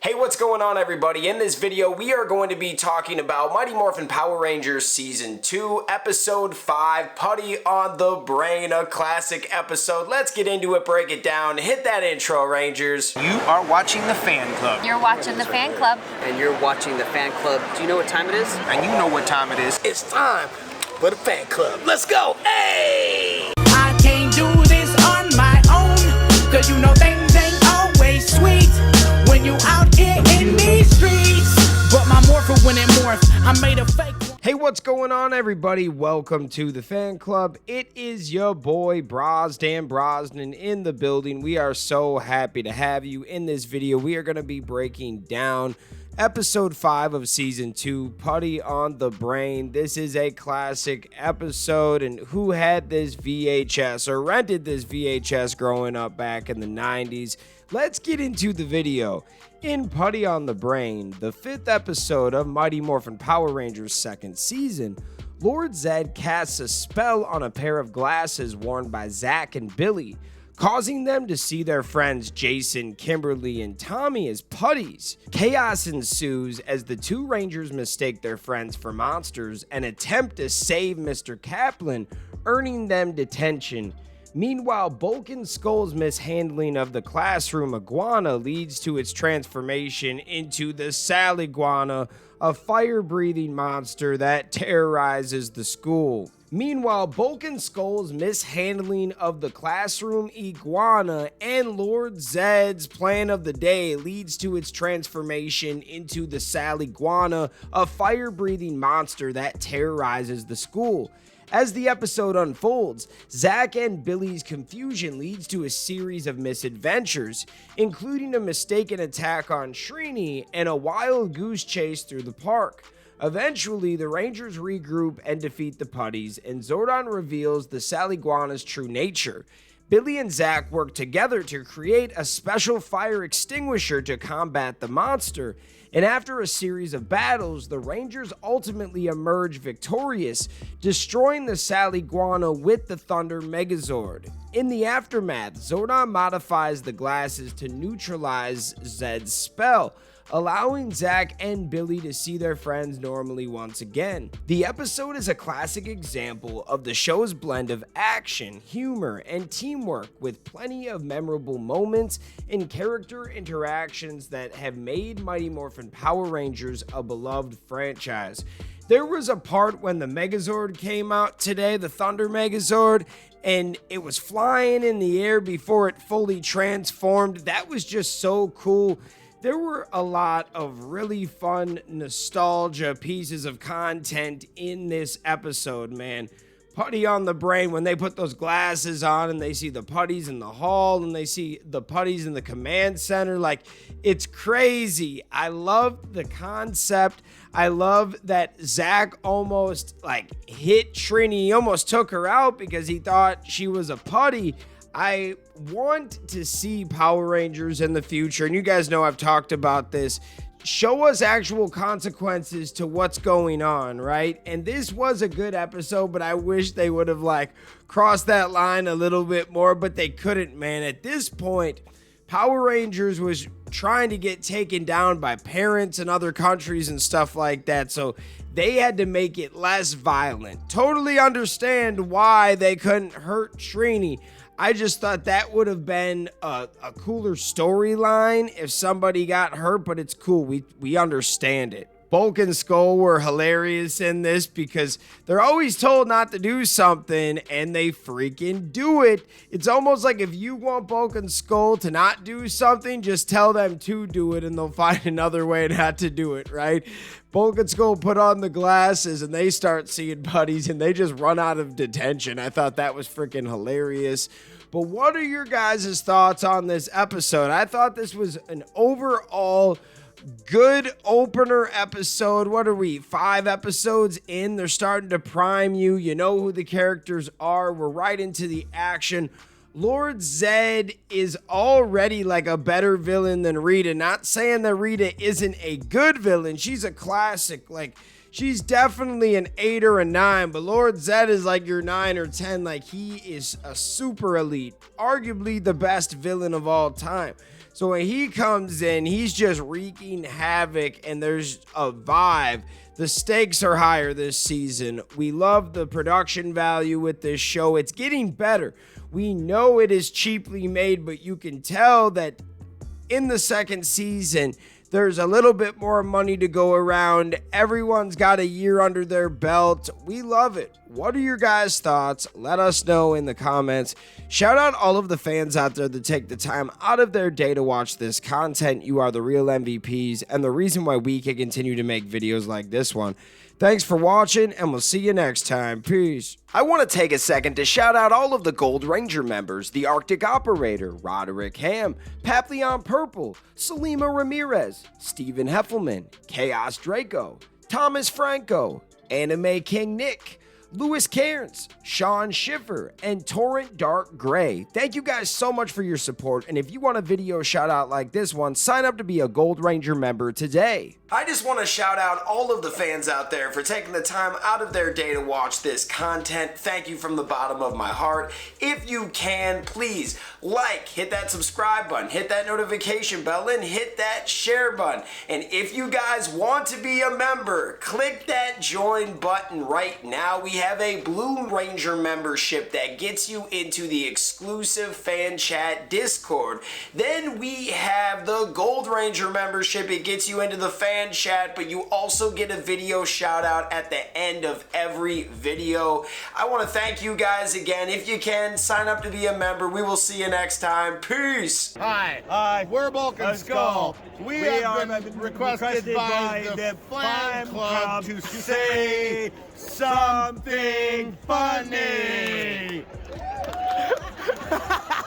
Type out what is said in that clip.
Hey, what's going on, everybody? In this video, we are going to be talking about Mighty Morphin Power Rangers Season 2, Episode 5, Putty on the Brain, a classic episode. Let's get into it, break it down, hit that intro, Rangers. You are watching the Fan Club. You're watching the Fan Club. And you're watching the Fan Club. Do you know what time it is? And you know what time it is. It's time for the Fan Club. Let's go. Hey! I can't do this on my own, cause you know things ain't always sweet when you out here in these streets. But my Morphin when it morph, I made a fake. Hey, what's going on, everybody? Welcome to the Fan Club. It is your boy Dan Brosnan in the building. We are so happy to have you. In this video, we are going to be breaking down Episode 5 of Season 2, Putty on the Brain. This is a classic episode, and who had this VHS or rented this VHS growing up back in the 90s? Let's get into the video. In Putty on the Brain, the 5th episode of Mighty Morphin Power Rangers' 2nd season, Lord Zed casts a spell on a pair of glasses worn by Zach and Billy, causing them to see their friends Jason, Kimberly, and Tommy as putties. Chaos ensues as the two Rangers mistake their friends for monsters and attempt to save Mr. Kaplan, earning them detention. Meanwhile, Bulk and Skull's mishandling of the classroom iguana leads to its transformation into the Saliguana, a fire-breathing monster that terrorizes the school. Meanwhile, Bulk and Skull's mishandling of the classroom iguana and Lord Zed's plan of the day leads to its transformation into the Saliguana, a fire-breathing monster that terrorizes the school. As the episode unfolds, Zach and Billy's confusion leads to a series of misadventures, including a mistaken attack on Srini and a wild goose chase through the park. Eventually, the Rangers regroup and defeat the Putties, and Zordon reveals the Saliguana's true nature. Billy and Zach work together to create a special fire extinguisher to combat the monster, and after a series of battles, the Rangers ultimately emerge victorious, destroying the Saliguana with the Thunder Megazord. In the aftermath, Zordon modifies the glasses to neutralize Zed's spell, allowing Zach and Billy to see their friends normally once again. The episode is a classic example of the show's blend of action, humor, and teamwork, with plenty of memorable moments and character interactions that have made Mighty Morphin Power Rangers a beloved franchise. There was a part when the Megazord came out today, the Thunder Megazord, and it was flying in the air before it fully transformed. That was just so cool. There were a lot of really fun nostalgia pieces of content in this episode, man. Putty on the Brain, when they put those glasses on and they see the putties in the hall and they see the putties in the command center, like, it's crazy. I love the concept. I love that Zach almost hit Trini. He almost took her out because he thought she was a putty. I want to see Power Rangers in the future, and you guys know I've talked about this. Show us actual consequences to what's going on, right? And this was a good episode, but I wish they would have crossed that line a little bit more, but they couldn't, man. At this point, Power Rangers was trying to get taken down by parents in other countries and stuff like that, so they had to make it less violent. Totally understand why they couldn't hurt Trini. I just thought that would have been a cooler storyline if somebody got hurt, but it's cool. We understand it. Bulk and Skull were hilarious in this because they're always told not to do something and they freaking do it. It's almost like if you want Bulk and Skull to not do something, just tell them to do it and they'll find another way not to do it, right? Bulk and Skull put on the glasses and they start seeing putties and they just run out of detention. I thought that was freaking hilarious. But what are your guys' thoughts on this episode? I thought this was an overall good opener episode. What are we, 5 episodes in? They're starting to prime you. You know who the characters are. We're right into the action. Lord Zed is already a better villain than Rita. Not saying that Rita isn't a good villain. She's a classic. She's definitely an 8 or a 9, but Lord Zed is your 9 or 10. He is a super elite, arguably the best villain of all time. So when he comes in, he's just wreaking havoc, and there's a vibe. The stakes are higher this season. We love the production value with this show. It's getting better. We know it is cheaply made, but you can tell that in the second season, there's a little bit more money to go around. Everyone's got a year under their belt. We love it. What are your guys' thoughts? Let us know in the comments. Shout out all of the fans out there that take the time out of their day to watch this content. You are the real MVPs and the reason why we can continue to make videos like this one. Thanks for watching, and we'll see you next time. Peace. I want to take a second to shout out all of the Gold Ranger members: the Arctic Operator, Roderick Ham, Papillon Purple, Selima Ramirez, Stephen Heffelman, Chaos Draco, Thomas Franco, Anime King Nick, Louis Cairns, Sean Schiffer, and Torrent Dark Gray. Thank you guys so much for your support, and if you want a video shout out like this one, sign up to be a Gold Ranger member today. I just want to shout out all of the fans out there for taking the time out of their day to watch this content. Thank you from the bottom of my heart. If you can, please hit that subscribe button, hit that notification bell, and hit that share button. And if you guys want to be a member, click that join button right now. We have a Blue Ranger membership that gets you into the exclusive fan chat Discord. Then we have the Gold Ranger membership. It gets you into the fan chat, but you also get a video shout out at the end of every video. I want to thank you guys again. If you can, sign up to be a member. We will see you next time. Peace. Hi, we're Bulk and Skull. We have been requested by the fan club to say something funny.